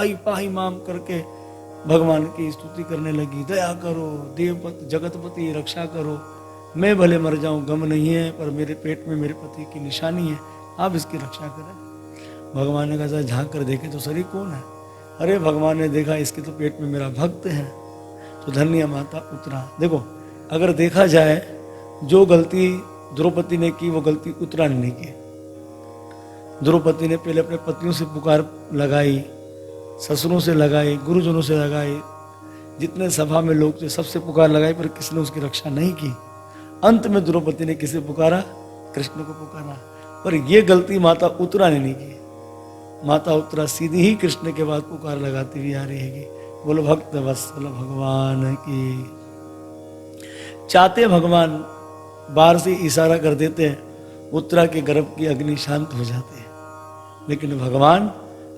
पाही पाही माम करके भगवान की स्तुति करने लगी। दया करो देवपति जगतपति, रक्षा करो, मैं भले मर जाऊं गम नहीं है, पर मेरे पेट में मेरे पति की निशानी है, आप इसकी रक्षा करें। भगवान ने कहा झांक कर देखे तो शरीर कौन है? अरे भगवान ने देखा इसके तो पेट में मेरा भक्त है। तो धन्य माता उत्तरा। देखो अगर देखा जाए जो गलती द्रौपदी ने की वो गलती उत्तरा ने नहीं की। द्रौपदी ने पहले अपने पतियों से पुकार लगाई, ससुरों से लगाई, गुरुजनों से लगाई, जितने सभा में लोग थे सबसे पुकार लगाई, पर किसी ने उसकी रक्षा नहीं की। अंत में द्रौपदी ने किसे पुकारा? कृष्ण को पुकारा। पर यह गलती माता उत्तरा ने नहीं की। माता उत्तरा सीधी ही कृष्ण के बाद पुकार लगाती हुई आ रही है। बोलो भक्त वत्सल भगवान की। चाहते भगवान बाहर से इशारा कर देते हैं, उत्तरा के गर्भ की अग्नि शांत हो जाती है, लेकिन भगवान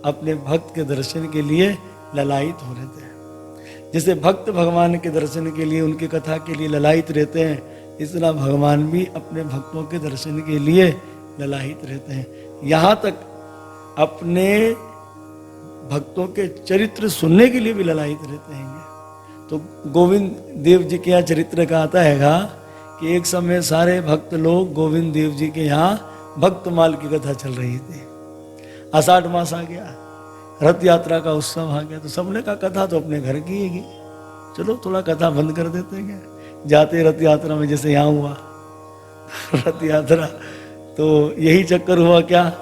अपने भक्त के दर्शन के लिए ललायित हो रहते हैं। जैसे भक्त भगवान के दर्शन के लिए, उनकी कथा के लिए ललायित रहते हैं, इस तरह भगवान भी अपने भक्तों के दर्शन के लिए ललायित रहते हैं। यहाँ तक अपने भक्तों के चरित्र सुनने के लिए भी ललायित रहते हैं। तो गोविंद देव जी के यहाँ चरित्र का आता है कि एक समय सारे भक्त लोग गोविंद देव जी के यहाँ भक्तमाल की कथा चल रही थी। आषाढ़ मास आ गया, रथ यात्रा का उत्सव आ गया, तो सबने कहा कथा तो अपने घर की है, चलो थोड़ा कथा बंद कर देते हैं। जाते रथ यात्रा में जैसे यहाँ हुआ रथ यात्रा, तो यही चक्कर हुआ क्या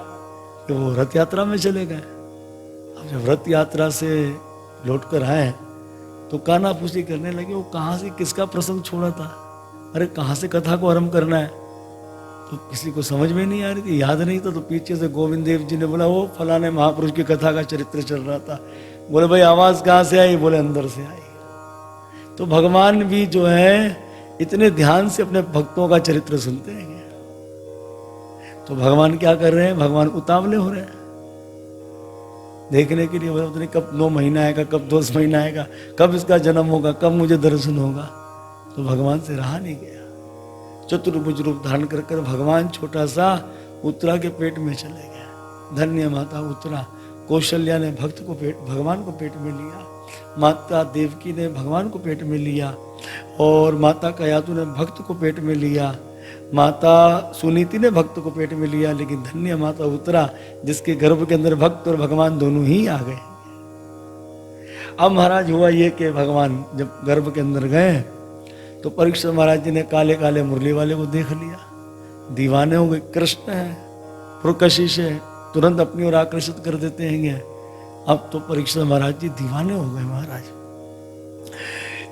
कि वो रथ यात्रा में चले गए। अब जब रथ यात्रा से लौट कर आए तो कानाफूसी करने लगे, वो कहाँ से किसका प्रसंग छोड़ा था, अरे कहाँ से कथा को आरंभ करना है, तो किसी को समझ में नहीं आ रही थी, याद नहीं था। तो पीछे से गोविंद देव जी ने बोला वो फलाने महापुरुष की कथा का चरित्र चल रहा था। बोले भाई आवाज कहाँ से आई? बोले अंदर से आई। तो भगवान भी जो है इतने ध्यान से अपने भक्तों का चरित्र सुनते हैं। तो भगवान क्या कर रहे हैं? भगवान उतावले हो रहे हैं देखने के लिए। पता नहीं कब 9 महीना आएगा, कब 10 महीना आएगा, कब इसका जन्म होगा, कब मुझे दर्शन होगा। तो भगवान से रहा नहीं गया। चतुर्भुज रूप धारण कर कर भगवान छोटा सा उत्तरा के पेट में चले गए। धन्य माता उत्तरा। कौशल्या ने भगवान को पेट में लिया, माता देवकी ने भगवान को पेट में लिया, और माता कयातु ने भक्त को पेट में लिया, माता सुनीति ने भक्त को पेट में लिया। लेकिन धन्य माता उत्तरा जिसके गर्भ के अंदर भक्त और भगवान दोनों ही आ गए। अब महाराज हुआ ये कि भगवान जब गर्भ के अंदर गए तो परीक्षित महाराज जी ने काले काले मुरली वाले को देख लिया, दीवाने हो गए। कृष्ण है, पुरकशिश है, तुरंत अपनी ओर आकर्षित कर देते हैं। अब तो परीक्षित महाराज जी दीवाने हो गए। महाराज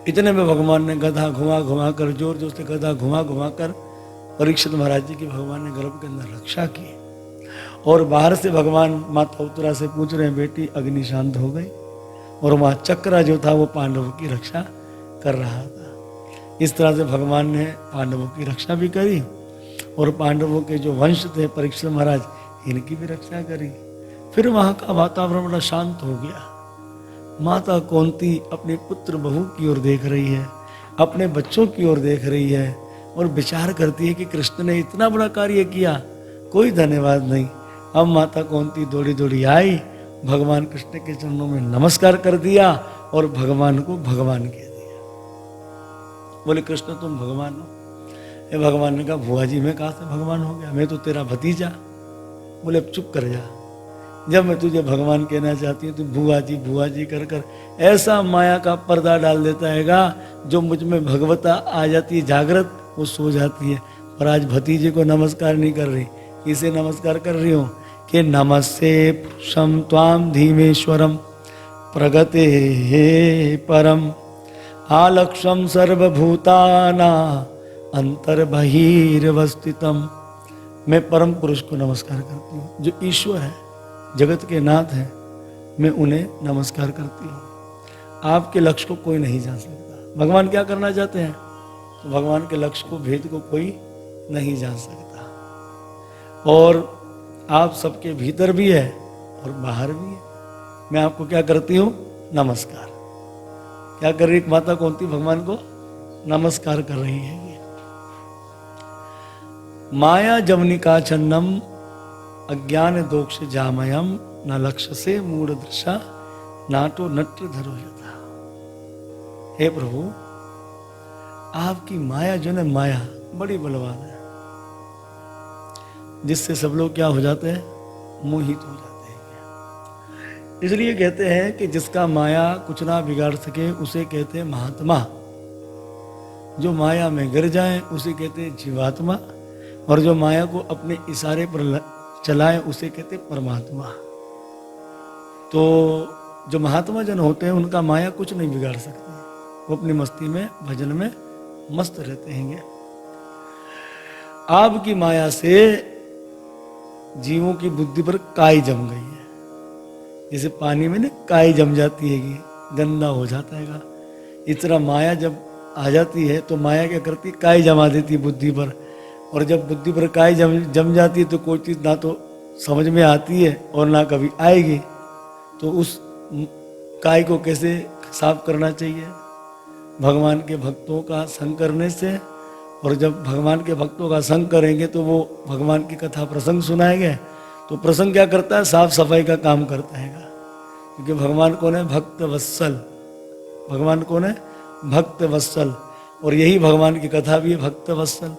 इतने में भगवान ने गधा घुमा घुमा कर, जोर जोर से गधा घुमा घुमा कर परीक्षित महाराज जी की भगवान ने गर्भ के अंदर रक्षा की। और बाहर से भगवान माता उत्तरा से पूछ रहे हैं, बेटी अग्नि शांत हो गई? और वहाँ चक्रा जो था वो पांडवों की रक्षा कर रहा था। इस तरह से भगवान ने पांडवों की रक्षा भी करी, और पांडवों के जो वंश थे परीक्षित महाराज, इनकी भी रक्षा करी। फिर वहाँ का वातावरण बड़ा शांत हो गया। माता कुंती अपने पुत्र बहू की ओर देख रही है, अपने बच्चों की ओर देख रही है, और विचार करती है कि कृष्ण ने इतना बड़ा कार्य किया, कोई धन्यवाद नहीं। अब माता कुंती दौड़ी दौड़ी आई, भगवान कृष्ण के चरणों में नमस्कार कर दिया, और भगवान को भगवान कह दिया। बोले कृष्ण तुम भगवान हो? भगवान ने कहा बुआ जी मैं कहाँ से भगवान हो गया, मैं तो तेरा भतीजा। बोले अब चुप कर जा, जब मैं तुझे भगवान कहना चाहती हूँ तो बुआ जी कर कर ऐसा माया का पर्दा डाल देता हैगा, जो मुझ में भगवता आ जाती है जागृत, वो सो जाती है। और आज भतीजे को नमस्कार नहीं कर रही, इसे नमस्कार कर रही हूँ कि नमस्ते पुरुषम त्वाम धीमेश्वरम प्रगते हे परम आलक्षम सर्वभूताना अंतर्बहिर्वस्थितम। मैं परम पुरुष को नमस्कार करती हूँ, जो ईश्वर है, जगत के नाथ हैं, मैं उन्हें नमस्कार करती हूँ। आपके लक्ष्य को कोई नहीं जान सकता। भगवान क्या करना चाहते हैं, तो भगवान के लक्ष्य को, भेद को कोई नहीं जान सकता। और आप सबके भीतर भी है और बाहर भी है। मैं आपको क्या करती हूँ? नमस्कार। क्या कर रही है माता कुंती? भगवान को नमस्कार कर रही है। माया जवनिका छन्नम अज्ञान दोक्ष जामयम न लक्ष्य से मूढ़ दृशा नाटो नट धरो यथा। हे प्रभु, आपकी माया जो है, माया बड़ी बलवान है, जिससे सब लोग क्या हो जाते हैं, मोहित हो जाते हैं। इसलिए कहते हैं कि जिसका माया कुछ ना बिगाड़ सके उसे कहते हैं महात्मा। जो माया में गिर जाए उसे कहते हैं जीवात्मा, और जो माया को अपने इशारे पर चलाए उसे कहते हैं परमात्मा। तो जो महात्मा जन होते हैं उनका माया कुछ नहीं बिगाड़ सकती, वो अपनी मस्ती में भजन में मस्त रहते हैं। आपकी माया से जीवों की बुद्धि पर काई जम गई है, जैसे पानी में ना काई जम जाती है, गंदा हो जाता है। इस तरह माया जब आ जाती है तो माया क्या करती है, काई जमा देती है बुद्धि पर, और जब बुद्धि पर काई जम जाती है तो कोई चीज़ ना तो समझ में आती है और ना कभी आएगी। तो उस काई को कैसे साफ करना चाहिए, भगवान के भक्तों का संग करने से। और जब भगवान के भक्तों का संग करेंगे तो वो भगवान की कथा प्रसंग सुनाएंगे, तो प्रसंग क्या करता है, साफ सफाई का काम करता है। क्योंकि भगवान कौन है, भक्त वत्सल। भगवान कौन है, भक्त वत्सल, और यही भगवान की कथा भी है, भक्त वत्सल।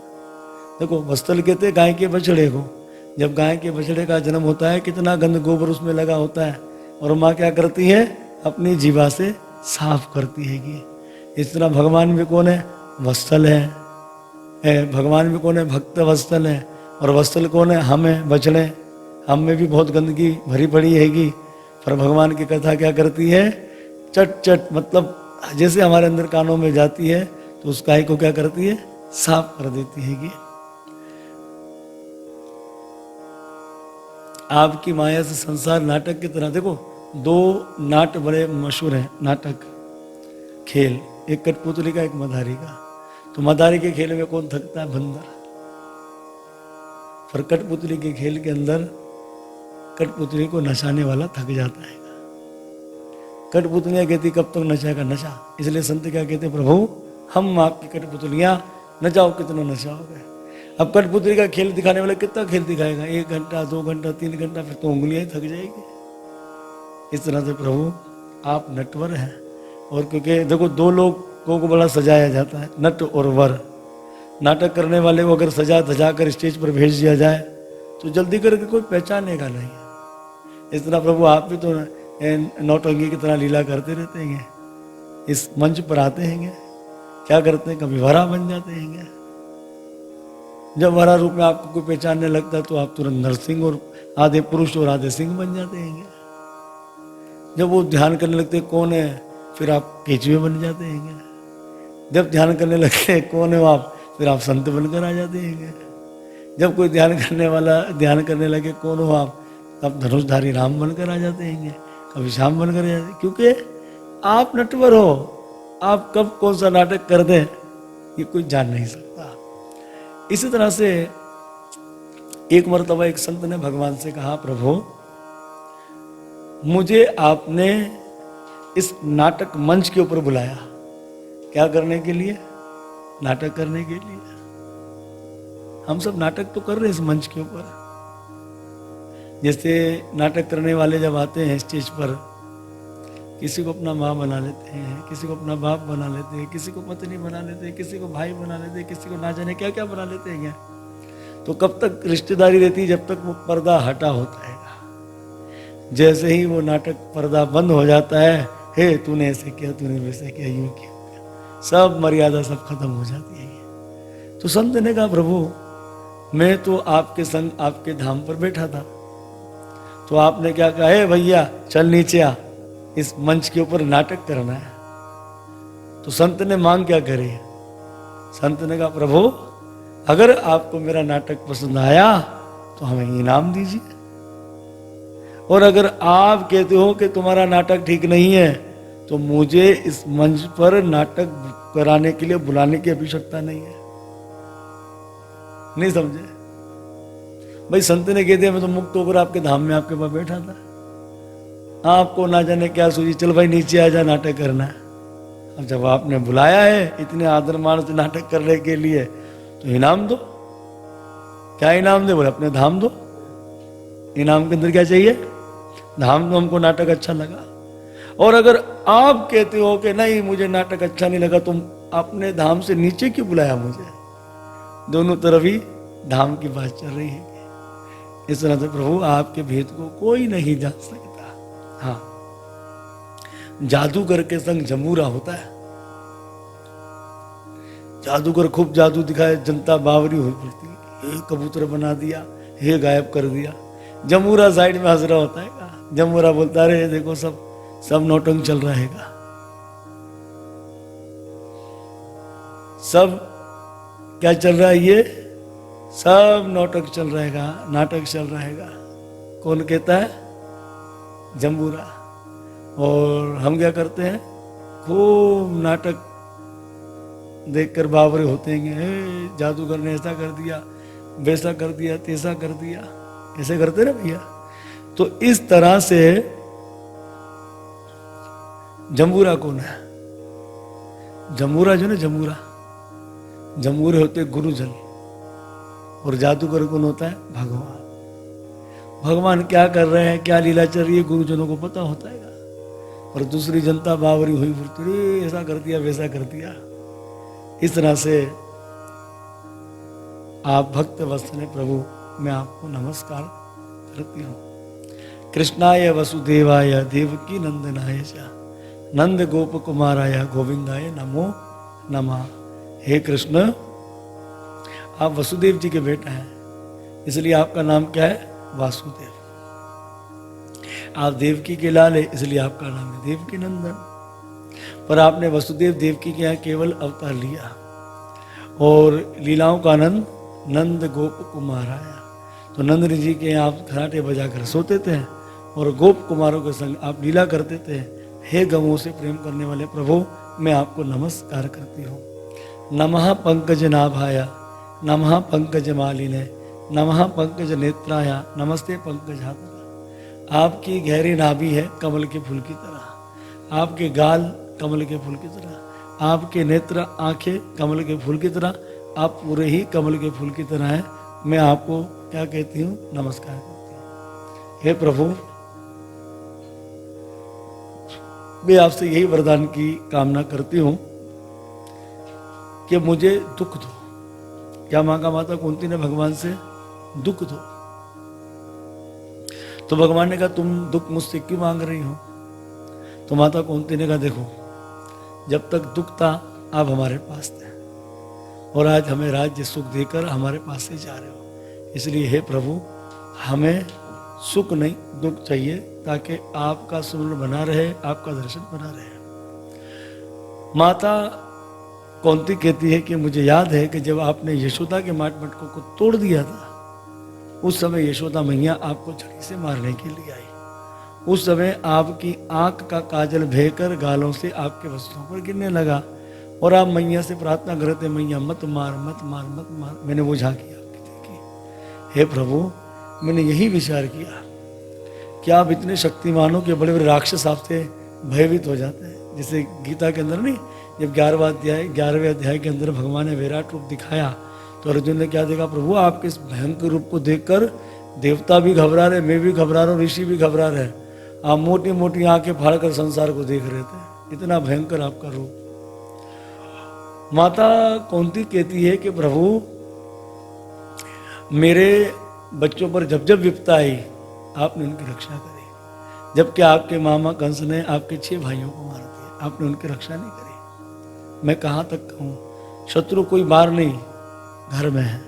देखो, वत्सल कहते हैं गाय के बछड़े को। जब गाय के बछड़े का जन्म होता है कितना गंद गोबर उसमें लगा होता है, और माँ क्या करती है, अपनी जीवा से साफ करती है। कि इस तरह भगवान भी कौन है, वत्सल है। भगवान भी कौन है, भक्त वत्सल है। और वत्सल कौन है, हम है, बछड़े। हम में भी बहुत गंदगी भरी पड़ी हैगी, पर भगवान की कथा क्या करती है, चट चट, मतलब जैसे हमारे अंदर कानों में जाती है तो उस काई को क्या करती है, साफ कर देती है। कि आपकी माया से संसार नाटक की तरह। देखो, दो नाट बड़े मशहूर हैं, नाटक खेल, एक कठपुतली का, एक मदारी का। तो मदारी के खेल में कौन थकता है, बंदर। पर कठपुतली के खेल के अंदर कठपुतली को नचाने वाला थक जाता है। कठपुतलियां कहती कब तक नचाएगा, नचा। इसलिए संत क्या कहते, प्रभु हम आपकी कठपुतलियां नचाओ, कितना नचाओगे। अब कठपुतली का खेल दिखाने वाला कितना खेल दिखाएगा, 1 घंटा 2 घंटा 3 घंटा, फिर तो उंगलियां ही थक जाएगी। इस तरह से प्रभु आप नटवर हैं। और क्योंकि देखो, 2 लोगों को बड़ा सजाया जाता है, नट और वर। नाटक करने वाले को अगर सजा धजा कर स्टेज पर भेज दिया जाए तो जल्दी करके कोई पहचानेगा नहीं। इस तरह प्रभु आप भी तो नौटंकी की तरह लीला करते रहते हैं, इस मंच पर आते हैं, क्या करते हैं, कभी वरा बन जाते हैं। जब वरा रूप में आपको कोई पहचानने लगता है तो आप तुरंत नरसिंह और आधे पुरुष और आधे सिंह बन जाते हैं। जब वो ध्यान करने लगते हैं कौन है, फिर आप केचुए बन जाते हैं। जब ध्यान करने लगते हैं कौन है आप, फिर आप संत बनकर आ जाते हैं। जब कोई ध्यान करने वाला ध्यान करने लगे कौन हो आप, तब धनुषधारी राम बनकर आ जाते हैं, कभी श्याम बनकर आ जाते हैं। क्योंकि आप नटवर हो, आप कब कौन सा नाटक कर दें ये कोई जान नहीं सकता। इसी तरह से एक मर्तबा एक संत ने भगवान से कहा, प्रभु मुझे आपने इस नाटक मंच के ऊपर बुलाया, क्या करने के लिए, नाटक करने के लिए। हम सब नाटक तो कर रहे हैं इस मंच के ऊपर। जैसे नाटक करने वाले जब आते हैं स्टेज पर, किसी को अपना माँ बना लेते हैं, किसी को अपना बाप बना लेते हैं, किसी को पत्नी बना लेते हैं, किसी को भाई बना लेते हैं, किसी को ना जाने क्या क्या बना लेते हैं। तो कब तक रिश्तेदारी रहती है, जब तक वो पर्दा हटा होता है। जैसे ही वो नाटक पर्दा बंद हो जाता है, हे तूने ऐसे किया, तूने वैसे किया, यूं किया, सब मर्यादा सब खत्म हो जाती है। तो संत ने कहा, प्रभु मैं तो आपके संग आपके धाम पर बैठा था, तो आपने क्या कहा, हे भैया चल नीचे आ, इस मंच के ऊपर नाटक करना है। तो संत ने मांग क्या करी, संत ने कहा, प्रभु अगर आपको मेरा नाटक पसंद आया तो हमें इनाम दीजिए, और अगर आप कहते हो कि तुम्हारा नाटक ठीक नहीं है तो मुझे इस मंच पर नाटक कराने के लिए बुलाने की आवश्यकता नहीं है। नहीं समझे भाई, संत ने कह दिया मैं तो मुक्त होकर आपके धाम में आपके पास बैठा था, आपको ना जाने क्या सूझी, चल भाई नीचे आ जा, नाटक करना है। अब जब आपने बुलाया है इतने आदर मान से नाटक करने के लिए तो इनाम दो। क्या इनाम दे, बोले अपने धाम दो। इनाम के अंदर क्या चाहिए, धाम दो, हमको नाटक अच्छा लगा। और अगर आप कहते हो कि नहीं मुझे नाटक अच्छा नहीं लगा, तुम अपने धाम से नीचे क्यों बुलाया मुझे? दोनों तरफ ही धाम की बात चल रही है। इस तरह से प्रभु आपके भेद को कोई नहीं जान सकता। हाँ, जादूगर के संग जमूरा होता है। जादूगर खूब जादू दिखाए, जनता बावरी हुई पड़ती है, हे कबूतर बना दिया, हे गायब कर दिया। जमूरा साइड में हंस रहा होता है। जमूरा बोलता रहे देखो सब नौटंक चल रहा है, सब क्या चल रहा है, ये सब नाटक चल रहेगा, नाटक चल रहेगा। कौन कहता है? जम्बूरा। और हम क्या करते हैं? खूब नाटक देखकर बावरे होते हैं, जादूगर ने ऐसा कर दिया, वैसा कर दिया, तैसा कर दिया। ऐसे करते ना भैया। तो इस तरह से जम्बूरा कौन है? जम्बूरा जो ना, जम्बूरे होते गुरुजन, और जादूगर कौन होता है? भगवान। भगवान क्या कर रहे हैं, क्या लीला चल रही है, गुरुजनों को पता होता है। और दूसरी जनता बावरी हुई फिरती, ऐसा कर दिया, वैसा कर दिया। इस तरह से आप भक्त वत्सल प्रभु, मैं आपको नमस्कार करती हूँ। कृष्णाय वसुदेवाय देवकी नंदनाय च नंद गोप कुमाराय गोविंदाय नमो नमः। हे कृष्ण, आप वसुदेव जी के बेटा हैं, इसलिए आपका नाम क्या है? वासुदेव। आप देवकी के लाल है, इसलिए आपका नाम है देवकी नंदन। पर आपने वसुदेव देवकी के यहाँ केवल अवतार लिया, और लीलाओं का आनंद नंद गोप कुमार आया। तो नंद जी के यहाँ आप खराटे बजाकर सोते थे, और गोप कुमारों के संग आप लीला करते थे। हे गवों से प्रेम करने वाले प्रभु, मैं आपको नमस्कार करती हूँ। नमः पंकज नाभाया, नमः पंकज मालिने, नमः पंकज नेत्राया, नमस्ते पंकज हाथ। आपकी गहरी नाभि है कमल के फूल की तरह, आपके गाल कमल के फूल की तरह, आपके नेत्र आंखें कमल के फूल की तरह, आप पूरे ही कमल के फूल की तरह हैं। मैं आपको क्या कहती हूँ? नमस्कार करती हूँ। हे प्रभु, मैं आपसे यही वरदान की कामना करती हूँ कि मुझे दुख दो। क्या मांगा माता कुंती ने भगवान से? दुख दो। तो भगवान ने कहा तुम दुख मुझसे क्यों मांग रही हो? तो माता कुंती ने कहा देखो, जब तक दुख था आप हमारे पास थे, और आज हमें राज्य सुख देकर हमारे पास से जा रहे हो। इसलिए हे प्रभु, हमें सुख नहीं दुख चाहिए, ताकि आपका सुमरण बना रहे, आपका दर्शन बना रहे। माता कुंती कहती है कि मुझे याद है कि जब आपने यशोदा के माट मटकों को तोड़ दिया था, उस समय यशोदा मैया आपको छड़ी से मारने के लिए आई। उस समय आपकी आंख का काजल बहकर गालों से आपके वस्त्रों पर गिरने लगा, और आप मैया से प्रार्थना करते, मैया मत मार मत मार मत मार। मैंने वो झांकी आपकी देखी। हे प्रभु, मैंने यही विचार किया कि आप इतने शक्तिमानों के बड़े बड़े राक्षस आपसे भयभीत हो जाते हैं। जैसे गीता के अंदर नहीं, जब 11वें अध्याय के अंदर भगवान ने विराट रूप दिखाया, तो अर्जुन ने क्या देखा? प्रभु, आपके इस भयंकर रूप को देखकर देवता भी घबरा रहे, मैं भी घबरा रहा हूँ, ऋषि भी घबरा रहे। आप मोटी मोटी आंखें फाड़कर संसार को देख रहे थे, इतना भयंकर आपका रूप। माता कुंती कहती है कि प्रभु, मेरे बच्चों पर जब जब विपदा आई, आपने उनकी रक्षा करी। जबकि आपके मामा कंस ने आपके 6 भाइयों को मार दिया, आपने उनकी रक्षा नहीं करी। मैं कहाँ तक कहूँ, शत्रु कोई बाहर नहीं, घर में है।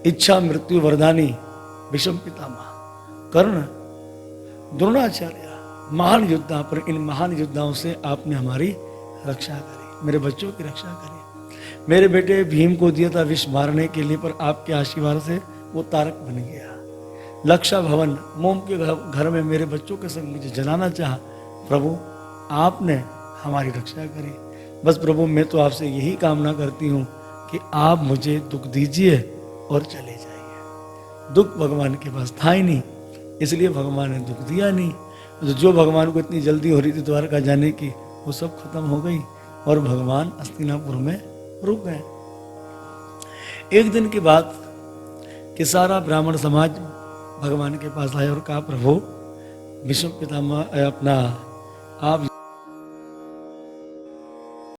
इच्छा मृत्यु वरदानी भीष्म पितामह, कर्ण, द्रोणाचार्य, महान योद्धा, पर इन महान योद्धाओं से आपने हमारी रक्षा करी, मेरे बच्चों की रक्षा करी। मेरे बेटे भीम को दिया था विष मारने के लिए, पर आपके आशीर्वाद से वो तारक बन गया। लक्षा भवन मोम के घर में मेरे बच्चों के संग मुझे जलाना चाहा, प्रभु आपने हमारी रक्षा करी। बस प्रभु, मैं तो आपसे यही कामना करती हूँ कि आप मुझे दुख दीजिए और चले जाइए। दुख भगवान के पास था ही नहीं, इसलिए भगवान ने दुख दिया नहीं। तो जो भगवान को इतनी जल्दी हो रही थी द्वारका जाने की, वो सब खत्म हो गई, और भगवान हस्तिनापुर में रुक गए। एक दिन की बात कि सारा ब्राह्मण समाज भगवान के पास आया और कहा, प्रभु, भीष्म पितामह अपना आप